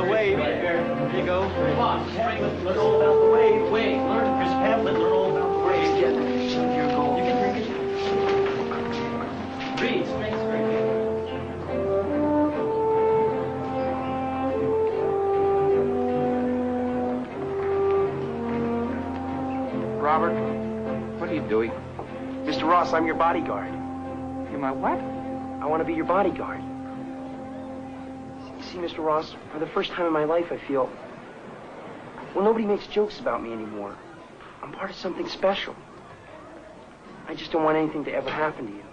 the wave. Here you go. Come on, pamphlet, learn all about the wave. Wave, learn. Here's a pamphlet, learn all about the wave. Here you go. You can drink it. Read, strength, strength. Robert, what are you doing? Mr. Ross, I'm your bodyguard. You're my what? I want to be your bodyguard. See, Mr. Ross, for the first time in my life, I feel... well, nobody makes jokes about me anymore. I'm part of something special. I just don't want anything to ever happen to you.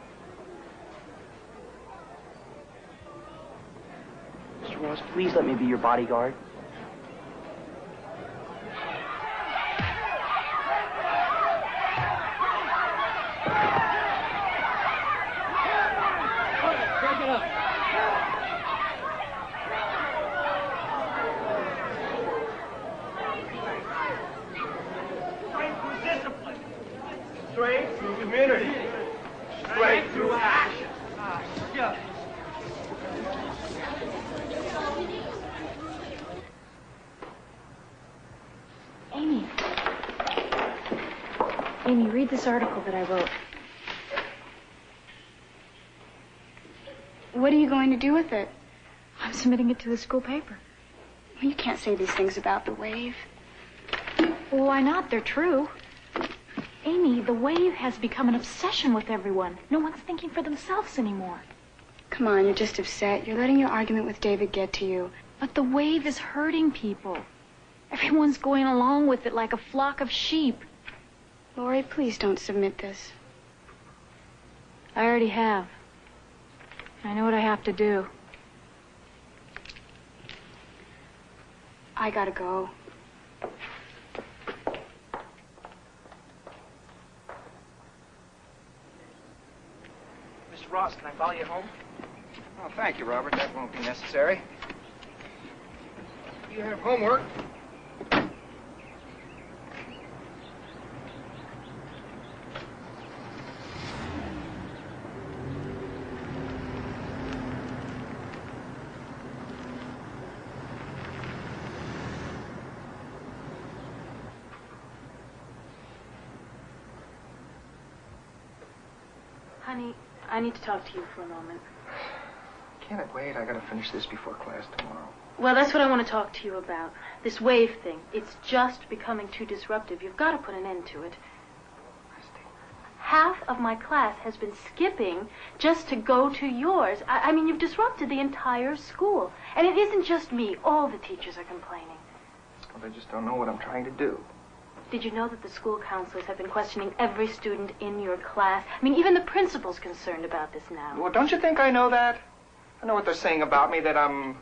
Mr. Ross, please let me be your bodyguard. Straight through community. Straight through action. Amy. Amy, read this article that I wrote. What are you going to do with it? I'm submitting it to the school paper. Well, you can't say these things about the wave. Well, why not? They're true. Amy, the wave has become an obsession with everyone. No one's thinking for themselves anymore. Come on, you're just upset. You're letting your argument with David get to you. But the wave is hurting people. Everyone's going along with it like a flock of sheep. Lori, please don't submit this. I already have. I know what I have to do. I gotta go. Mr. Ross, can I follow you home? Oh, thank you, Robert. That won't be necessary. You have homework. Honey, I need to talk to you for a moment. Can't it wait? I gotta finish this before class tomorrow. Well, that's what I want to talk to you about. This wave thing. It's just becoming too disruptive. You've got to put an end to it. Half of my class has been skipping just to go to yours. I mean, you've disrupted the entire school. And it isn't just me. All the teachers are complaining. Well, they just don't know what I'm trying to do. Did you know that the school counselors have been questioning every student in your class? I mean, even the principal's concerned about this now. Well, don't you think I know that? I know what they're saying about me, that I'm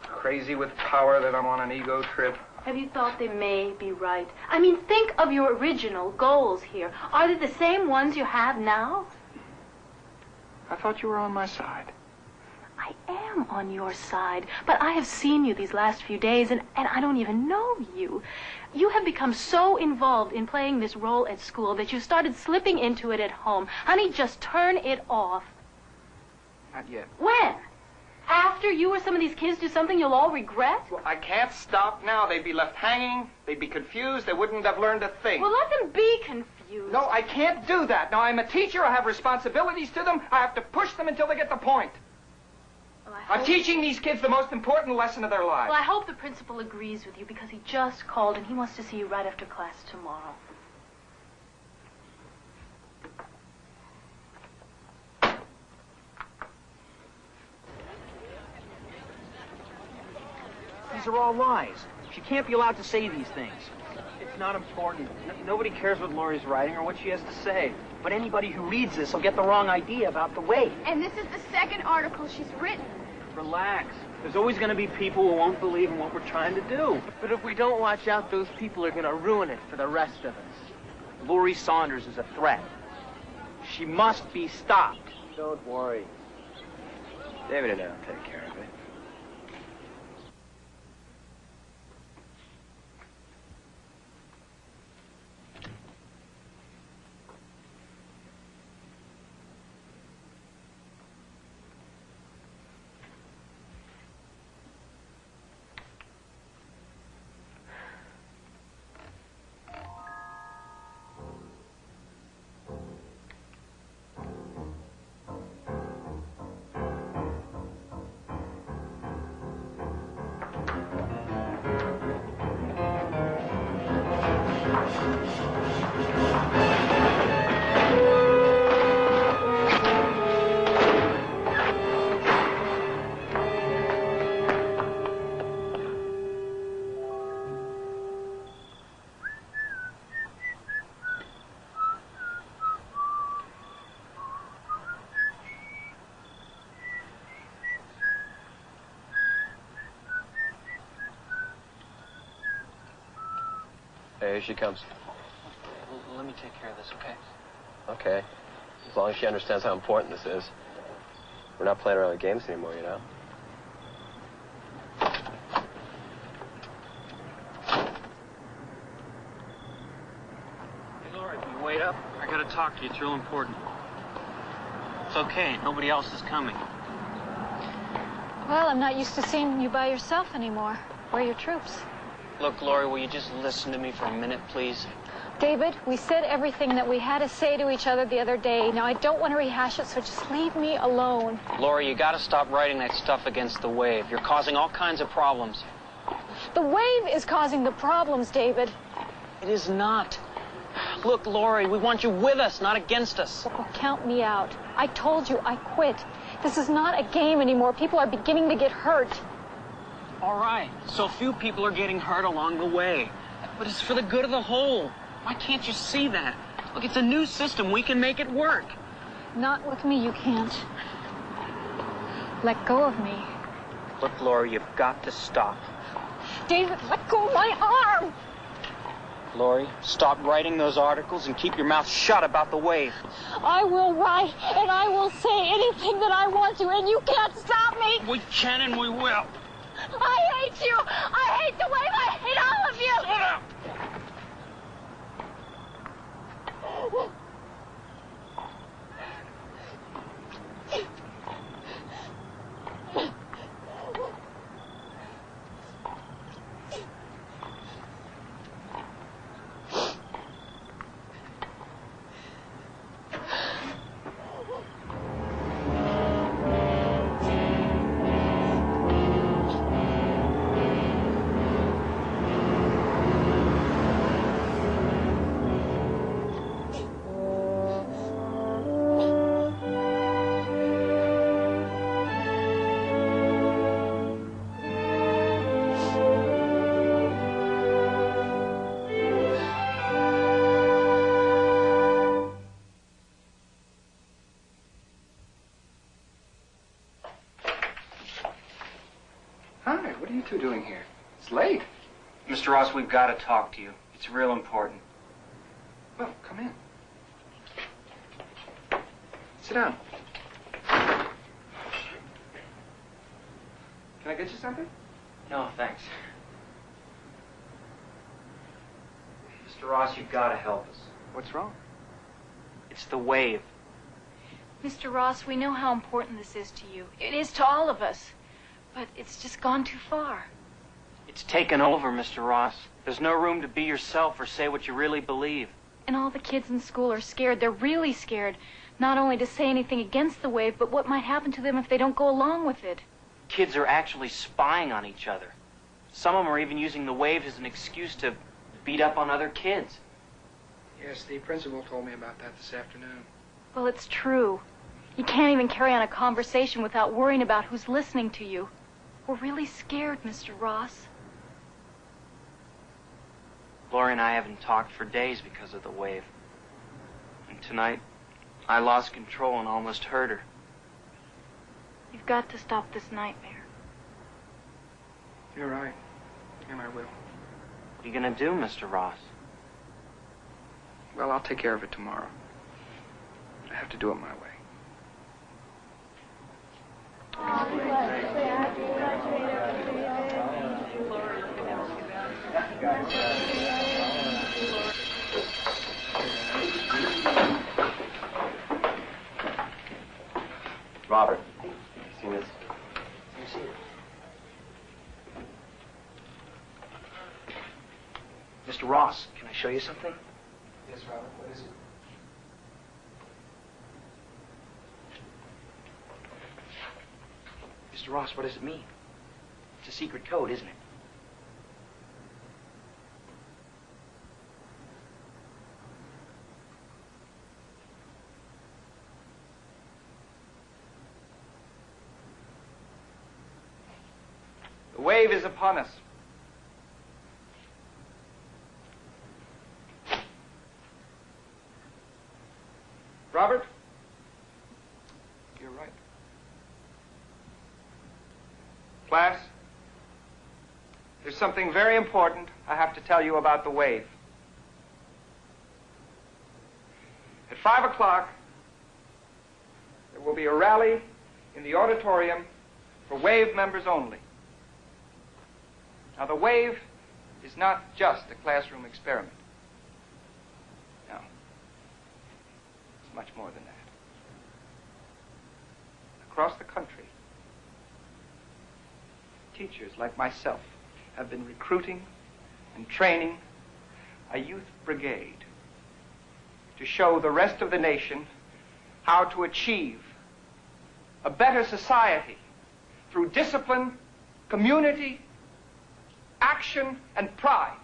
crazy with power, that I'm on an ego trip. Have you thought they may be right? I mean, think of your original goals here. Are they the same ones you have now? I thought you were on my side. I am on your side, but I have seen you these last few days, and I don't even know you. You have become so involved in playing this role at school that you started slipping into it at home. Honey, just turn it off. Not yet. When? After you or some of these kids do something you'll all regret? Well, I can't stop now. They'd be left hanging. They'd be confused. They wouldn't have learned a thing. Well, let them be confused. No, I can't do that. Now, I'm a teacher. I have responsibilities to them. I have to push them until they get the point. Well, I'm teaching these kids the most important lesson of their lives. Well, I hope the principal agrees with you because he just called and he wants to see you right after class tomorrow. These are all lies. She can't be allowed to say these things. It's not important. Nobody cares what Lori's writing or what she has to say. But anybody who reads this will get the wrong idea about the wave. And this is the second article she's written. Relax. There's always going to be people who won't believe in what we're trying to do. But if we don't watch out, those people are going to ruin it for the rest of us. Lori Saunders is a threat. She must be stopped. Don't worry. David and I'll take care of it. Hey, here she comes. Well, let me take care of this, okay? Okay. As long as she understands how important this is. We're not playing around with games anymore, you know? Hey, Laura, can you wait up? I gotta talk to you. It's real important. It's okay. Nobody else is coming. Well, I'm not used to seeing you by yourself anymore. Where are your troops? Look, Lori, will you just listen to me for a minute, please? David, we said everything that we had to say to each other the other day. Now, I don't want to rehash it, so just leave me alone. Lori, you gotta stop writing that stuff against the wave. You're causing all kinds of problems. The wave is causing the problems, David. It is not. Look, Lori, we want you with us, not against us. Oh, count me out. I told you I quit. This is not a game anymore. People are beginning to get hurt. All right, so few people are getting hurt along the way. But it's for the good of the whole. Why can't you see that? Look, it's a new system. We can make it work. Not with me, you can't. Let go of me. Look, Laura, you've got to stop. David, let go of my arm! Lori, stop writing those articles and keep your mouth shut about the wave. I will write, and I will say anything that I want to, and you can't stop me! We can and we will. I hate you! I hate the wave! I hate all of you! Shut up! Hi, what are you two doing here? It's late. Mr. Ross, we've got to talk to you. It's real important. Well, come in. Sit down. Can I get you something? No, thanks. Mr. Ross, you've got to help us. What's wrong? It's the wave. Mr. Ross, we know how important this is to you. It is to all of us. But it's just gone too far. It's taken over, Mr. Ross. There's no room to be yourself or say what you really believe. And all the kids in school are scared. They're really scared. Not only to say anything against the wave, but what might happen to them if they don't go along with it. Kids are actually spying on each other. Some of them are even using the wave as an excuse to beat up on other kids. Yes, the principal told me about that this afternoon. Well, it's true. You can't even carry on a conversation without worrying about who's listening to you. We're really scared, Mr. Ross. Lori and I haven't talked for days because of the wave. And tonight, I lost control and almost hurt her. You've got to stop this nightmare. You're right. And I will. What are you going to do, Mr. Ross? Well, I'll take care of it tomorrow. I have to do it my way. Robert, you seen this? You see it? Mr. Ross, can I show you something? Yes, Robert, what is it? Mr. Ross, what does it mean? It's a secret code, isn't it? The wave is upon us. Robert? You're right. Class, there's something very important I have to tell you about the wave. 5 o'clock, there will be a rally in the auditorium for WAVE members only. Now, the WAVE is not just a classroom experiment. No. It's much more than that. Across the country, teachers like myself have been recruiting and training a youth brigade to show the rest of the nation how to achieve a better society through discipline, community, action, and pride.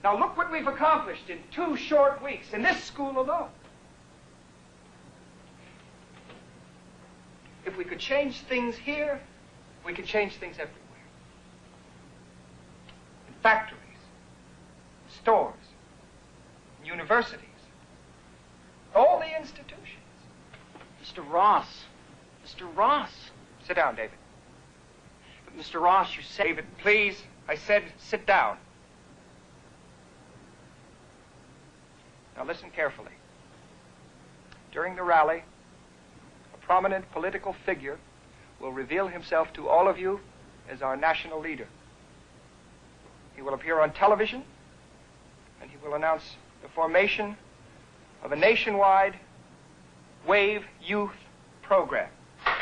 Now look what we've accomplished in 2 short weeks in this school alone. If we could change things here, we could change things everywhere. In factories, stores, universities, all the institutions. Mr. Ross. Mr. Ross. Sit down, David. But Mr. Ross, you said... David, please. I said sit down. Now listen carefully. During the rally, a prominent political figure will reveal himself to all of you as our national leader. He will appear on television, and he will announce the formation of a nationwide WAVE youth program. Wait!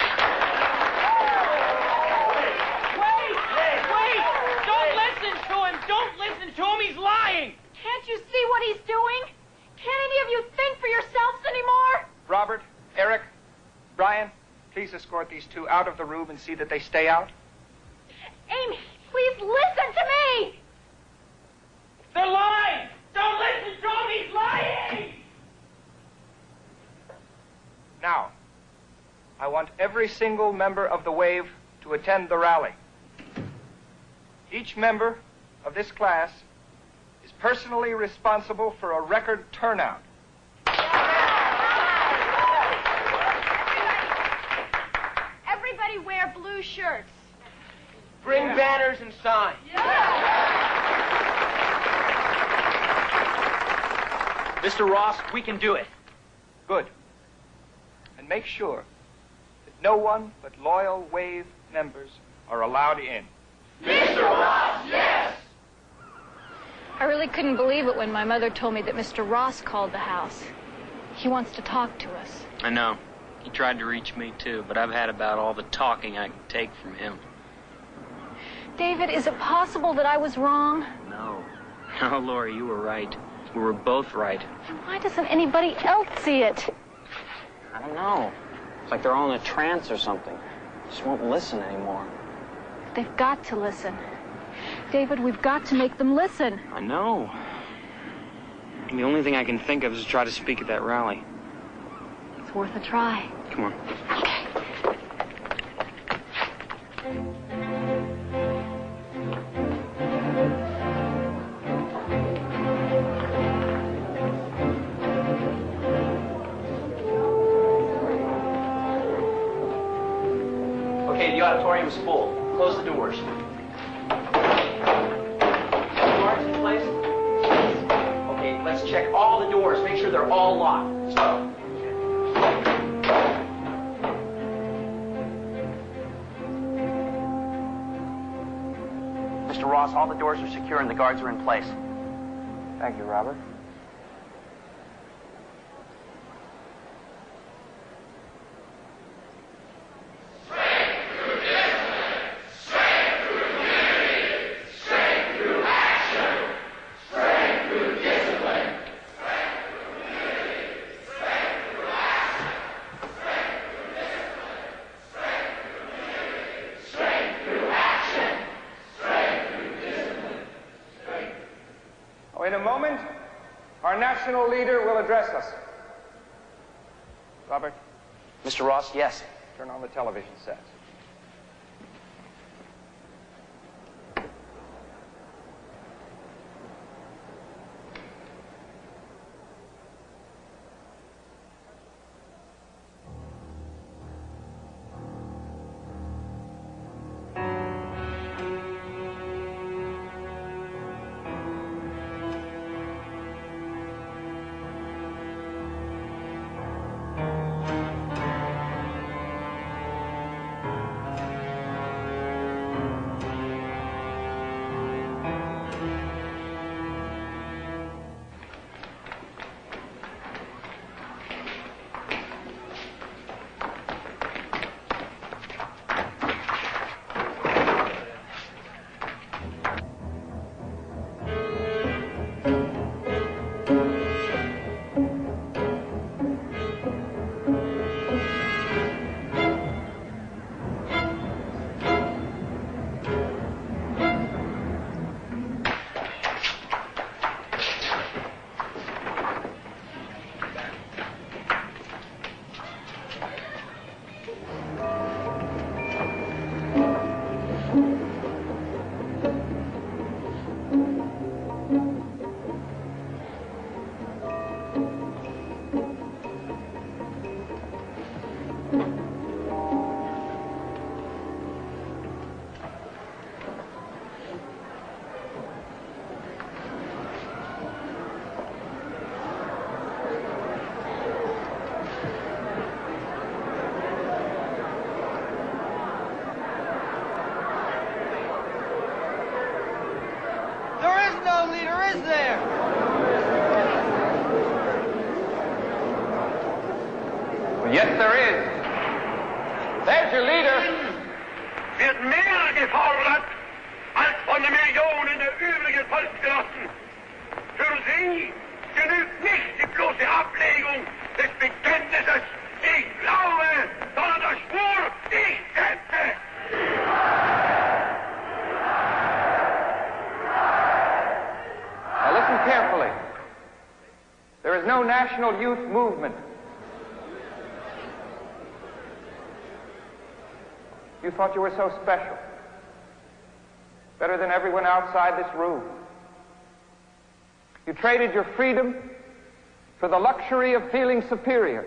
Don't listen to him! Don't listen to him! He's lying! Can't you see what he's doing? Can't any of you think for yourselves anymore? Robert, Eric, Brian, please escort these 2 out of the room and see that they stay out. Amy, please listen to me! They're lying! Don't listen to him! He's lying! Now, I want every single member of the WAVE to attend the rally. Each member of this class is personally responsible for a record turnout. Everybody wear blue shirts. Bring banners and signs. Mr. Ross, we can do it. Good. And make sure that no one but loyal WAVE members are allowed in. Mr. Ross, yes! I really couldn't believe it when my mother told me that Mr. Ross called the house. He wants to talk to us. I know. He tried to reach me, too, but I've had about all the talking I can take from him. David, is it possible that I was wrong? No. No, Lori, you were right. We were both right. And why doesn't anybody else see it? I don't know. It's like they're all in a trance or something. Just won't listen anymore. They've got to listen. David, we've got to make them listen. I know. And the only thing I can think of is to try to speak at that rally. It's worth a try. Come on. Okay. Okay, the auditorium's full. Close the doors. Guards in place? Okay, let's check all the doors. Make sure they're all locked. Mr. Ross, all the doors are secure and the guards are in place. Thank you, Robert. In a moment, our national leader will address us. Robert, Mr. Ross, yes. turn on the television sets. Yes, there is. There's your leader. Wird mehr gefordert als von den Millionen der übrigen Volksgenossen. Für sie genügt nicht die bloße Ablegung des Bekenntnisses Ich glaube, sondern der Schwur Ich setze. Now listen carefully. There is no national youth movement. You thought you were so special. Better than everyone outside this room. You traded your freedom for the luxury of feeling superior.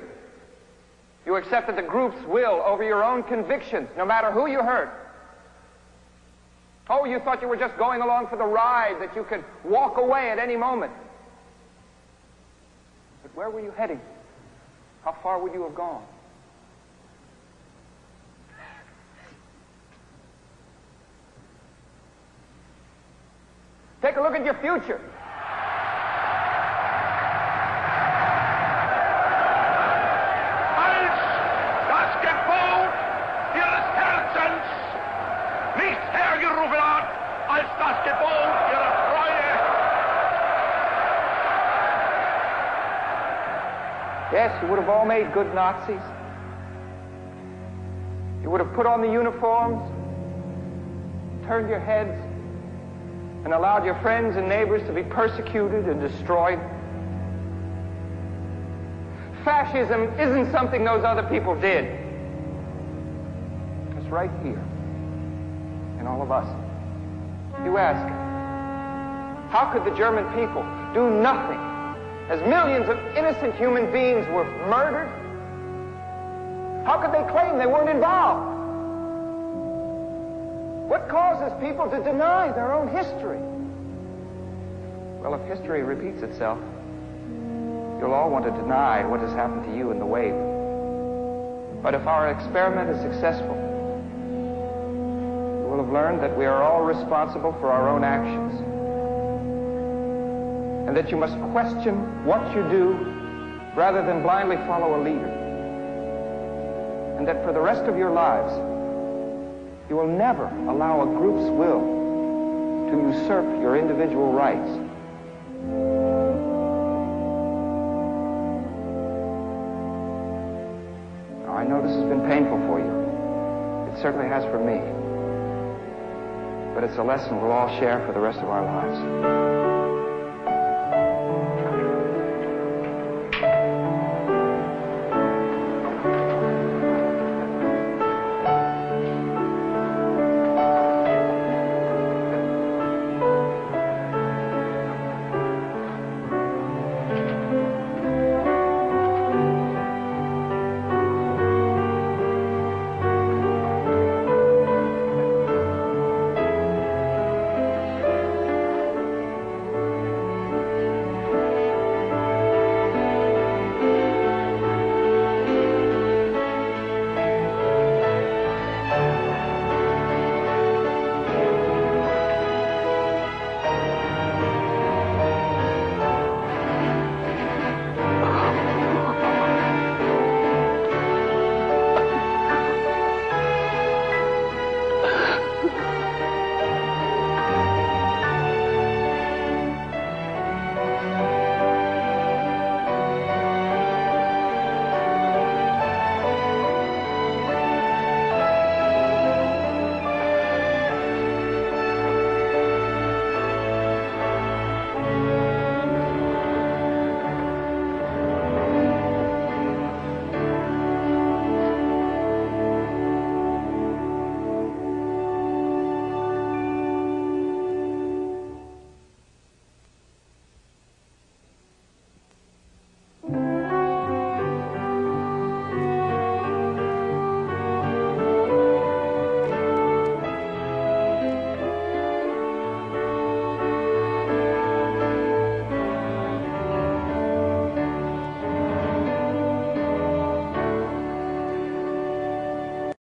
You accepted the group's will over your own convictions, no matter who you hurt. Oh, you thought you were just going along for the ride, that you could walk away at any moment. But where were you heading? How far would you have gone? Take a look at your future. Als das Gebot ihres Herzens nichts hergerufen hat, als das Gebot ihrer Treue. Yes, you would have all made good Nazis. You would have put on the uniforms, turned your heads, and allowed your friends and neighbors to be persecuted and destroyed. Fascism isn't something those other people did. It's right here in all of us. You ask, how could the German people do nothing as millions of innocent human beings were murdered? How could they claim they weren't involved? What causes people to deny their own history? Well, if history repeats itself, you'll all want to deny what has happened to you in the wave. But if our experiment is successful, you will have learned that we are all responsible for our own actions, and that you must question what you do rather than blindly follow a leader, and that for the rest of your lives, you will never allow a group's will to usurp your individual rights. Now, I know this has been painful for you. It certainly has for me. But it's a lesson we'll all share for the rest of our lives.